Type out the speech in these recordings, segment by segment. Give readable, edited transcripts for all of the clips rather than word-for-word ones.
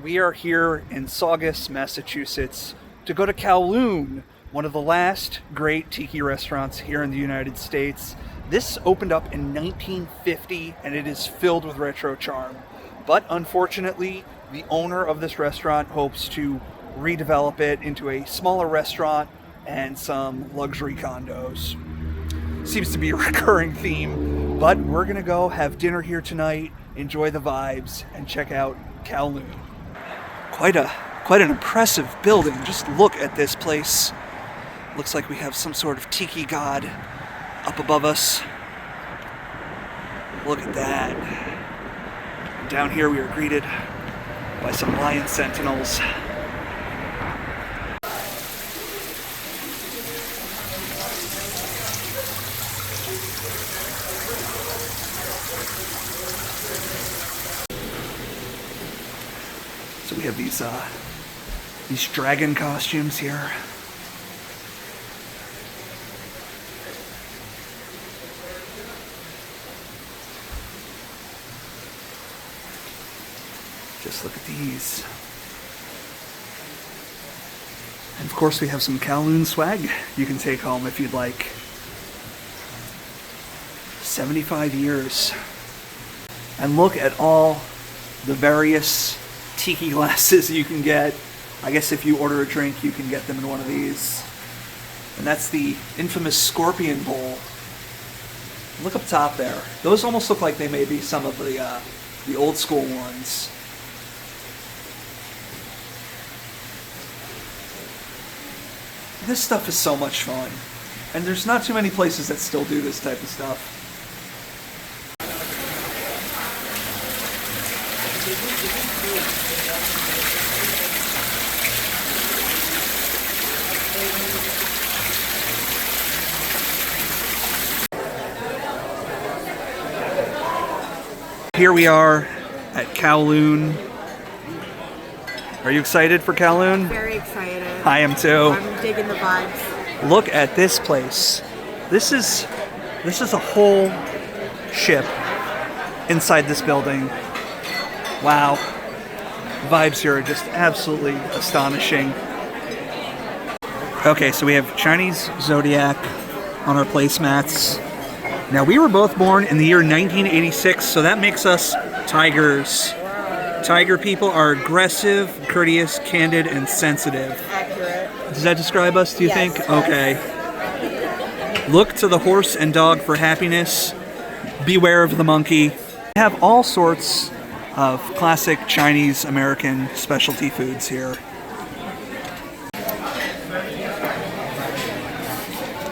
We are here in Saugus, Massachusetts to go to Kowloon, one of the last great tiki restaurants here in the United States. This opened up in 1950 and it is filled with retro charm. But unfortunately, the owner of this restaurant hopes to redevelop it into a smaller restaurant and some luxury condos. Seems to be a recurring theme, but we're gonna go have dinner here tonight, enjoy the vibes, and check out Kowloon. Quite an impressive building. Just look at this place. Looks like we have some sort of tiki god up above us. Look at that. And down here we are greeted by some lion sentinels. So we have these dragon costumes here. Just look at these. And of course we have some Kowloon swag you can take home if you'd like. 75 years. And look at all the various tiki glasses you can get. I guess if you order a drink, you can get them in one of these. And that's the infamous scorpion bowl. Look up top there. Those almost look like they may be some of the old school ones. This stuff is so much fun. And there's not too many places that still do this type of stuff. Here we are at Kowloon. Are you excited for Kowloon? Very excited. I am too. I'm digging the vibes. Look at this place. This is a whole ship inside this building. Wow. Vibes here are just absolutely astonishing. Okay, so we have Chinese zodiac on our placemats. Now, we were both born in the year 1986, so that makes us tigers. Tiger people are aggressive, courteous, candid, and sensitive. Accurate. Does that describe us, do you think? Yes. Okay. Look to the horse and dog for happiness. Beware of the monkey. We have all sorts of classic Chinese American specialty foods here.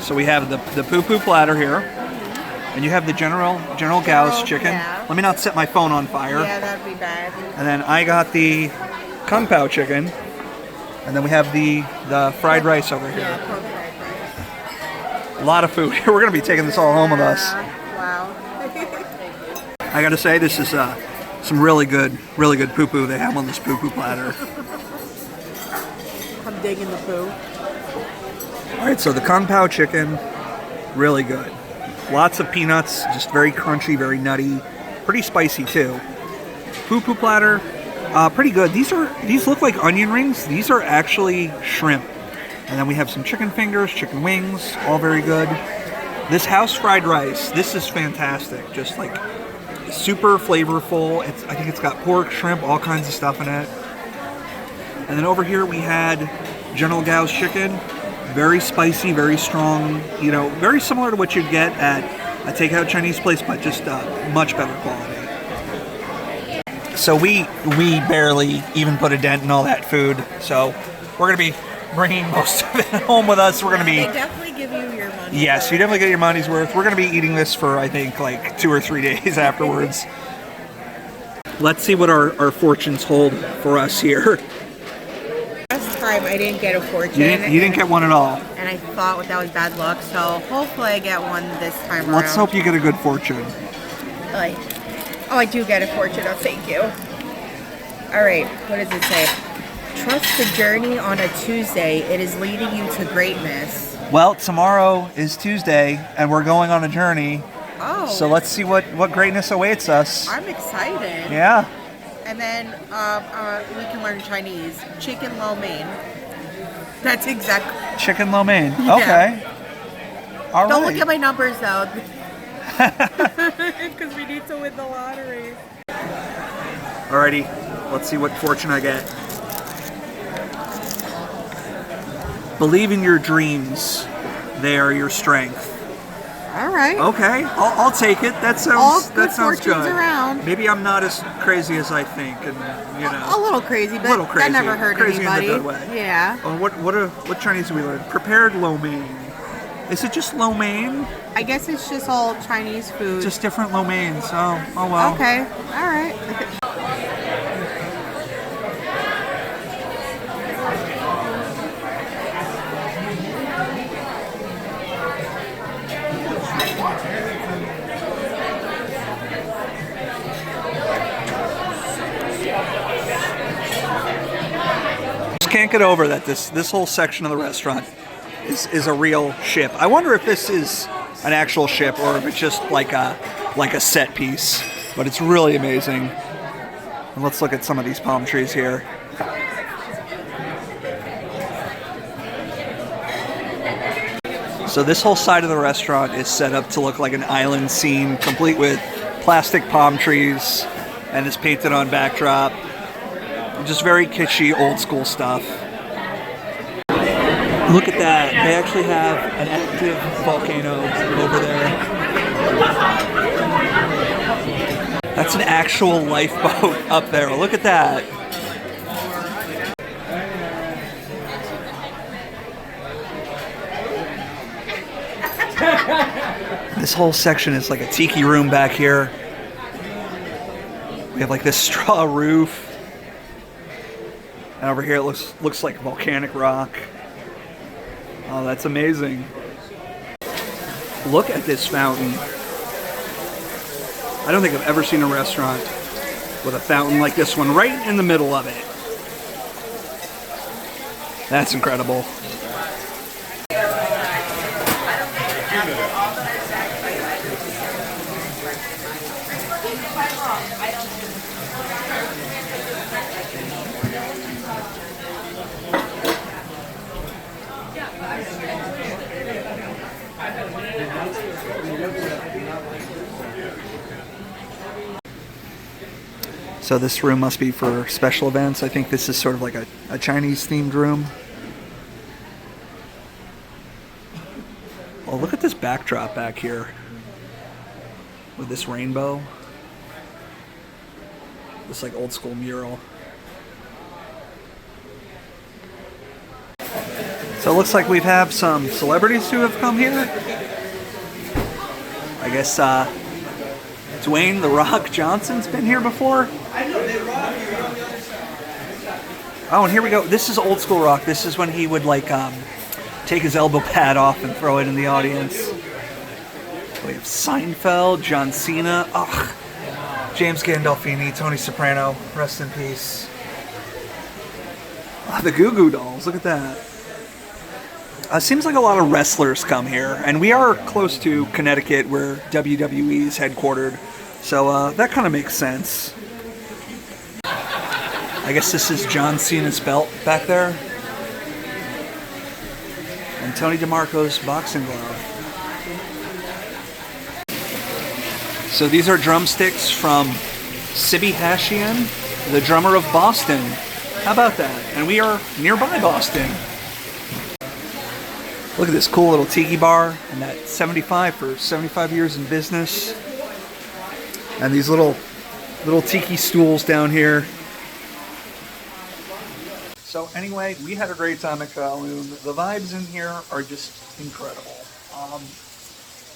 So we have the poo-poo platter here. And you have the General Gao's chicken. Yeah. Let me not set my phone on fire. Yeah, that'd be bad. And then I got the Kung Pao chicken. And then we have the fried rice over here. Yeah, pork fried rice. A lot of food. We're going to be taking this all home with us. Wow. I got to say, this is some really good poo-poo they have on this poo-poo platter. I'm digging the poo. All right, so the Kung Pao chicken, really good. Lots of peanuts, just very crunchy, very nutty, pretty spicy too. Poo-poo platter, pretty good. These look like onion rings. These are actually shrimp. And then we have some chicken fingers, chicken wings, all very good. This house fried rice, this is fantastic. Just like super flavorful. I think it's got pork, shrimp, all kinds of stuff in it. And then over here we had General Gao's chicken. Very spicy, very strong, you know, very similar to what you'd get at a takeout Chinese place, but just much better quality. So we barely even put a dent in all that food, so we're going to be bringing most of it home with us. We're going to be... They definitely give you your money. Yes, you definitely get your money's worth. We're going to be eating this for, I think, like 2 or 3 days afterwards. Let's see what our fortunes hold for us here. Last time I didn't get a fortune. You didn't get one at all. And I thought that was bad luck, so hopefully I get one this time around. Let's hope you get a good fortune. Like, oh, I do get a fortune. Oh, thank you. All right, what does it say? Trust the journey on a Tuesday. It is leading you to greatness. Well, tomorrow is Tuesday, and we're going on a journey. Oh. So let's see what greatness awaits us. I'm excited. Yeah. And then we can learn Chinese. Chicken lo mein. That's exactly. Chicken lo mein. Yeah. Okay. All Don't right. look at my numbers though. Because we need to win the lottery. Alrighty, let's see what fortune I get. Believe in your dreams. They are your strength. All right. Okay, I'll take it. That All sounds good that sounds fortunes good. around. Maybe I'm not as crazy as I think, and you know, A little crazy, but little crazy. that never hurt Crazy anybody. in the good way. Yeah. Oh, what Chinese do we learn? Prepared lo mein. Is it just lo mein? I guess it's just all Chinese food. Just different lo mains. Oh well. Okay. All right. Just can't get over that this whole section of the restaurant is a real ship. I wonder if this is an actual ship or if it's just like a set piece. But it's really amazing. And let's look at some of these palm trees here. So this whole side of the restaurant is set up to look like an island scene, complete with plastic palm trees and this painted on backdrop. Just very kitschy, old school stuff. Look at that. They actually have an active volcano over there. That's an actual lifeboat up there. Look at that. This whole section is like a tiki room back here. We have like this straw roof. And over here it looks like volcanic rock. Oh, that's amazing. Look at this fountain. I don't think I've ever seen a restaurant with a fountain like this one right in the middle of it. That's incredible. So this room must be for special events. I think this is sort of like a Chinese themed room. Oh, look at this backdrop back here with this rainbow. This like old school mural. So it looks like we have some celebrities who have come here. I guess Dwayne "The Rock" Johnson's been here before. Oh, and here we go. This is old school Rock. This is when he would like take his elbow pad off and throw it in the audience. We have Seinfeld, John Cena, James Gandolfini, Tony Soprano, rest in peace. The Goo Goo Dolls, look at that. Seems like a lot of wrestlers come here, and we are close to Connecticut where WWE is headquartered, so that kind of makes sense. I guess this is John Cena's belt back there. And Tony DeMarco's boxing glove. So these are drumsticks from Sibby Hashian, the drummer of Boston. How about that? And we are nearby Boston. Look at this cool little tiki bar, and that 75 for 75 years in business. And these little tiki stools down here. So anyway, we had a great time at Kowloon. The vibes in here are just incredible.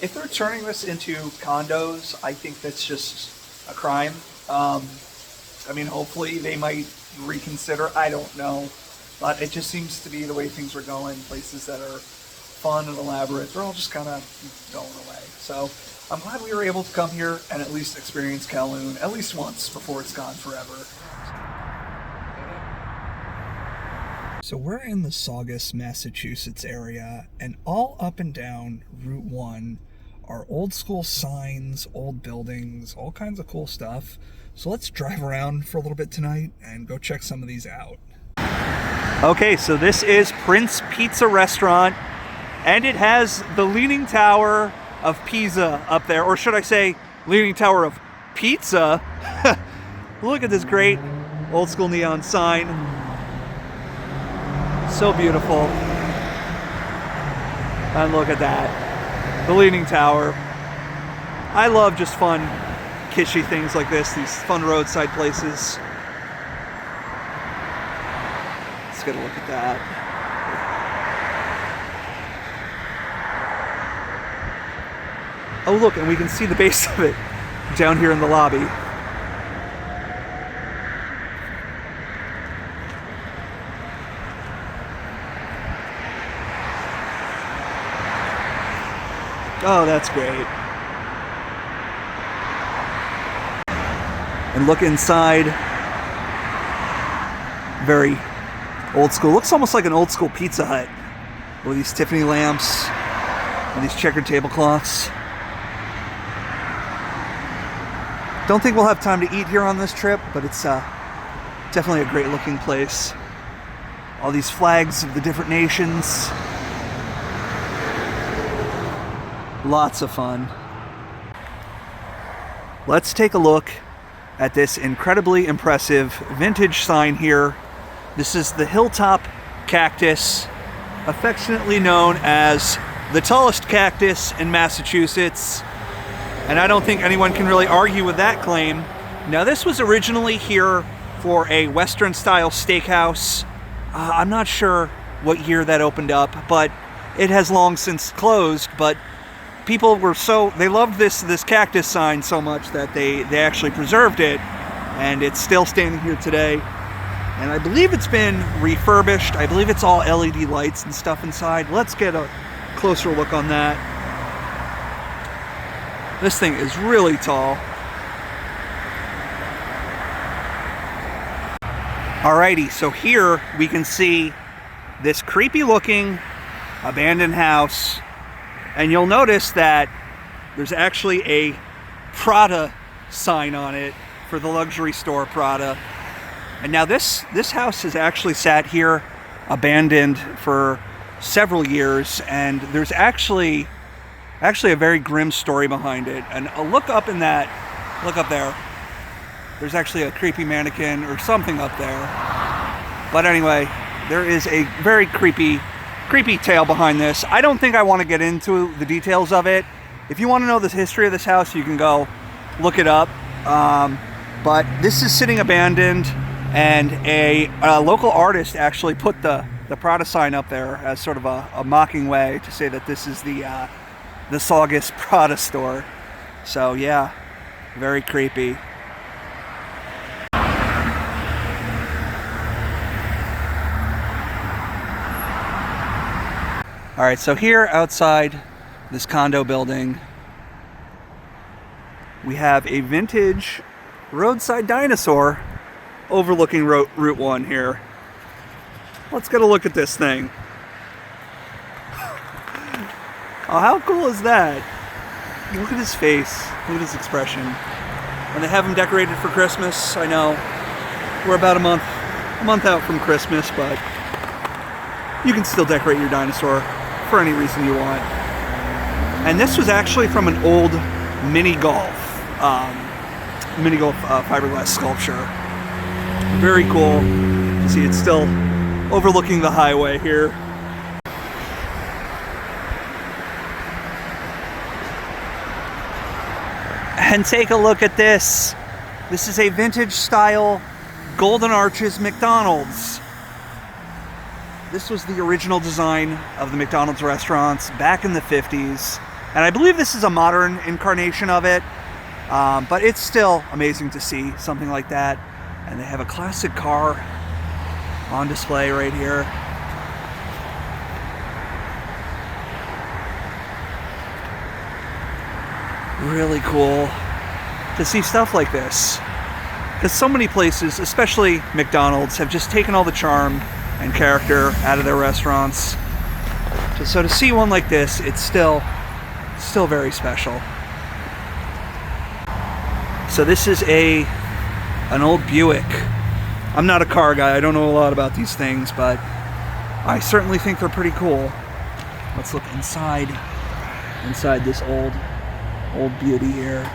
If they're turning this into condos, I think that's just a crime. I mean, hopefully they might reconsider. I don't know. But it just seems to be the way things are going. Places that are fun and elaborate, they're all just kind of going away. So I'm glad we were able to come here and at least experience Kowloon at least once before it's gone forever. So we're in the Saugus, Massachusetts area, and all up and down Route 1 are old school signs, old buildings, all kinds of cool stuff. So let's drive around for a little bit tonight and go check some of these out. Okay, so this is Prince Pizza Restaurant, and it has the Leaning Tower of Pisa up there, or should I say Leaning Tower of Pizza. Look at this great old school neon sign. So beautiful. And look at that, the Leaning Tower. I love just fun, kitschy things like this, these fun roadside places. Let's get a look at that. Oh look, and we can see the base of it down here in the lobby. Oh, that's great. And look inside. Very old school. Looks almost like an old school Pizza Hut with these Tiffany lamps and these checkered tablecloths. Don't think we'll have time to eat here on this trip, but it's definitely a great looking place. All these flags of the different nations. Lots of fun. Let's take a look at this incredibly impressive vintage sign here. This is the Hilltop Cactus, affectionately known as the tallest cactus in Massachusetts. And I don't think anyone can really argue with that claim. Now, this was originally here for a Western style steakhouse. I'm not sure what year that opened up, but it has long since closed. But people were they loved this cactus sign so much that they actually preserved it, and it's still standing here today. And I believe it's been refurbished. I believe it's all LED lights and stuff inside. Let's get a closer look on that. This thing is really tall. Alrighty, so here we can see this creepy looking abandoned house. And you'll notice that there's actually a Prada sign on it for the luxury store Prada. And now this house has actually sat here abandoned for several years, and there's actually a very grim story behind it. And look up there. There's actually a creepy mannequin or something up there. But anyway, there is a very creepy tale behind this. I don't think I want to get into the details of it. If you want to know the history of this house, you can go look it up. But this is sitting abandoned, and a local artist actually put the Prada sign up there as sort of a mocking way to say that this is the Saugus Prada store. So yeah, very creepy. All right, so here outside this condo building, we have a vintage roadside dinosaur overlooking Route 1 here. Let's get a look at this thing. Oh, how cool is that? Look at his face. Look at his expression. And they have him decorated for Christmas. I know we're about a month out from Christmas, but you can still decorate your dinosaur for any reason you want. And this was actually from an old mini golf fiberglass sculpture. Very cool. You see, it's still overlooking the highway here. And take a look at this. This is a vintage style Golden Arches McDonald's. This was the original design of the McDonald's restaurants back in the 50s. And I believe this is a modern incarnation of it. But it's still amazing to see something like that. And they have a classic car on display right here. Really cool to see stuff like this. Because so many places, especially McDonald's, have just taken all the charm and character out of their restaurants. So to see one like this, it's still Still very special. So this is an old Buick. I'm not a car guy, I don't know a lot about these things, but I certainly think they're pretty cool. Let's look inside this old beauty here.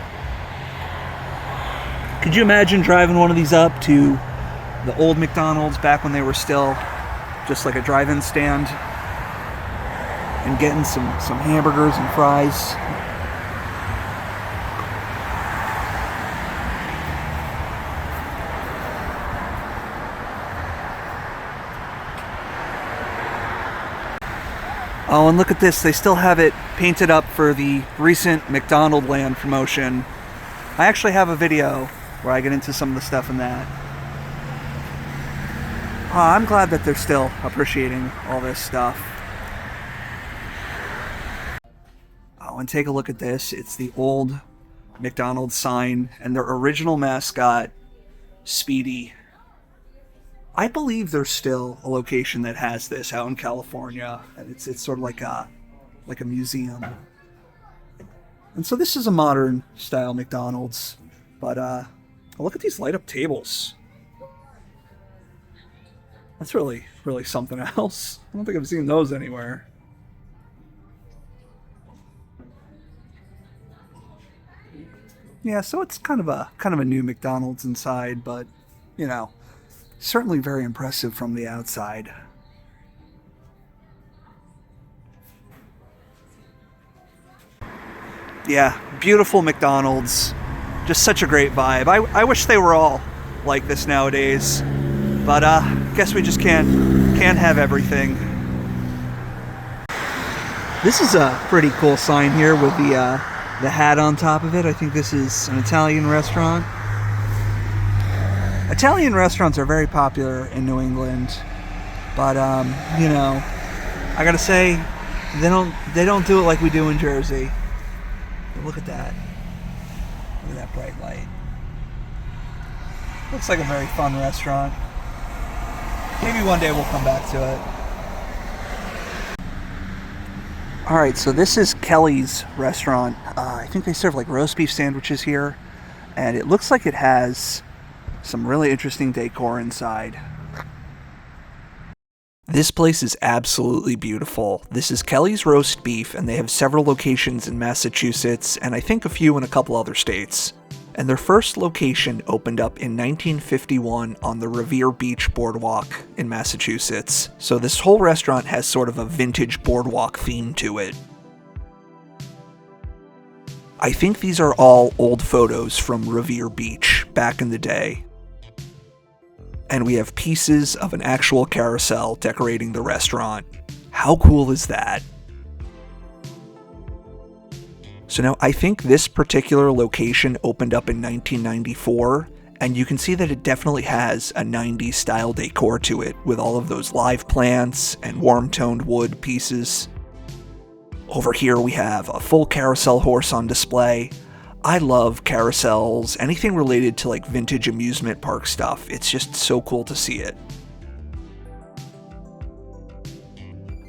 Could you imagine driving one of these up to the old McDonald's back when they were still just like a drive-in stand and getting some hamburgers and fries? Oh, and look at this. They still have it painted up for the recent McDonald Land promotion. I actually have a video where I get into some of the stuff in that. I'm glad that they're still appreciating all this stuff. Oh, and take a look at this. It's the old McDonald's sign and their original mascot, Speedy. I believe there's still a location that has this out in California, and it's sort of like a museum. And so this is a modern style McDonald's, but look at these light up tables. That's really something else. I don't think I've seen those anywhere. Yeah, so it's kind of a new McDonald's inside, but you know, certainly very impressive from the outside. Yeah, beautiful McDonald's. Just such a great vibe. I wish they were all like this nowadays, but guess we just can't have everything. This is a pretty cool sign here with the hat on top of it. I think this is an Italian restaurant. Italian restaurants are very popular in New England, but you know, I gotta say, they don't do it like we do in Jersey. But look at that. Look at that bright light. Looks like a very fun restaurant. Maybe one day we'll come back to it. Alright, so this is Kelly's restaurant. I think they serve like roast beef sandwiches here, and it looks like it has some really interesting decor inside. This place is absolutely beautiful. This is Kelly's Roast Beef, and they have several locations in Massachusetts, and I think a few in a couple other states. And their first location opened up in 1951 on the Revere Beach Boardwalk in Massachusetts. So this whole restaurant has sort of a vintage boardwalk theme to it. I think these are all old photos from Revere Beach back in the day. And we have pieces of an actual carousel decorating the restaurant. How cool is that? So now I think this particular location opened up in 1994, and you can see that it definitely has a 90s style decor to it with all of those live plants and warm-toned wood pieces. Over here we have a full carousel horse on display. I love carousels, anything related to like vintage amusement park stuff. It's just so cool to see it.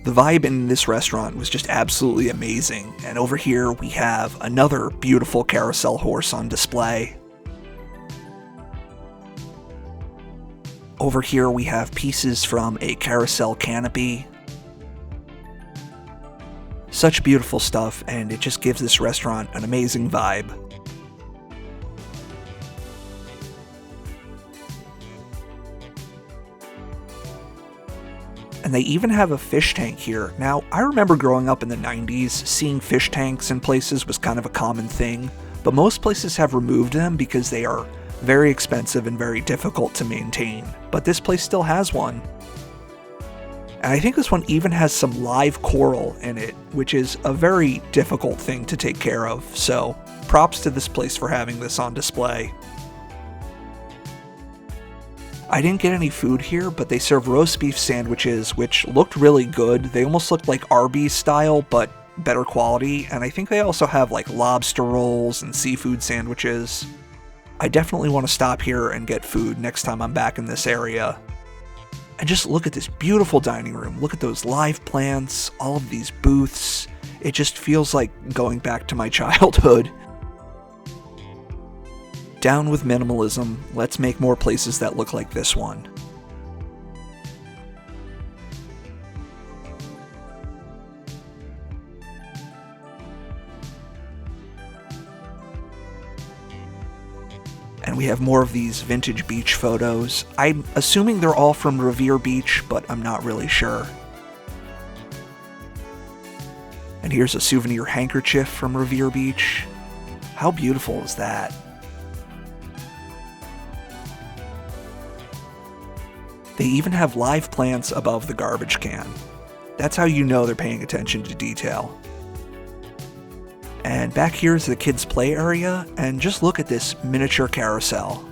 The vibe in this restaurant was just absolutely amazing, and over here we have another beautiful carousel horse on display. Over here we have pieces from a carousel canopy. Such beautiful stuff, and it just gives this restaurant an amazing vibe. And they even have a fish tank here. Now, I remember growing up in the 90s, seeing fish tanks in places was kind of a common thing, but most places have removed them because they are very expensive and very difficult to maintain. But this place still has one. And I think this one even has some live coral in it, which is a very difficult thing to take care of, so props to this place for having this on display. I didn't get any food here, but they serve roast beef sandwiches, which looked really good. They almost looked like Arby's style, but better quality, and I think they also have like lobster rolls and seafood sandwiches. I definitely want to stop here and get food next time I'm back in this area. And just look at this beautiful dining room. Look at those live plants, all of these booths. It just feels like going back to my childhood. Down with minimalism, let's make more places that look like this one. And we have more of these vintage beach photos. I'm assuming they're all from Revere Beach, but I'm not really sure. And here's a souvenir handkerchief from Revere Beach. How beautiful is that? They even have live plants above the garbage can. That's how you know they're paying attention to detail. And back here is the kids' play area, and just look at this miniature carousel.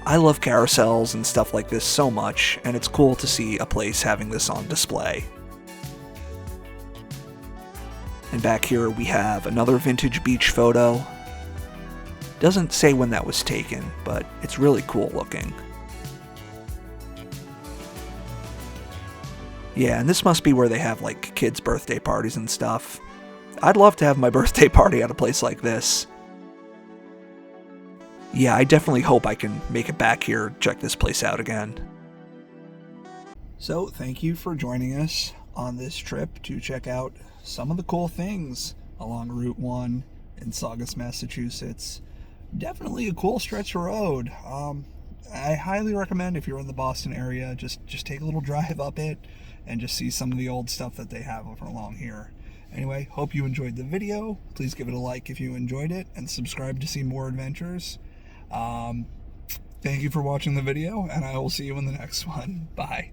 I love carousels and stuff like this so much, and it's cool to see a place having this on display. And back here we have another vintage beach photo. Doesn't say when that was taken, but it's really cool looking. Yeah, and this must be where they have, like, kids' birthday parties and stuff. I'd love to have my birthday party at a place like this. Yeah, I definitely hope I can make it back here, check this place out again. So, thank you for joining us on this trip to check out some of the cool things along Route 1 in Saugus, Massachusetts. Definitely a cool stretch of road. I highly recommend, if you're in the Boston area, just take a little drive up it and just see some of the old stuff that they have over along here. Anyway, hope you enjoyed the video. Please give it a like if you enjoyed it, and subscribe to see more adventures. Thank you for watching the video, and I will see you in the next one. Bye.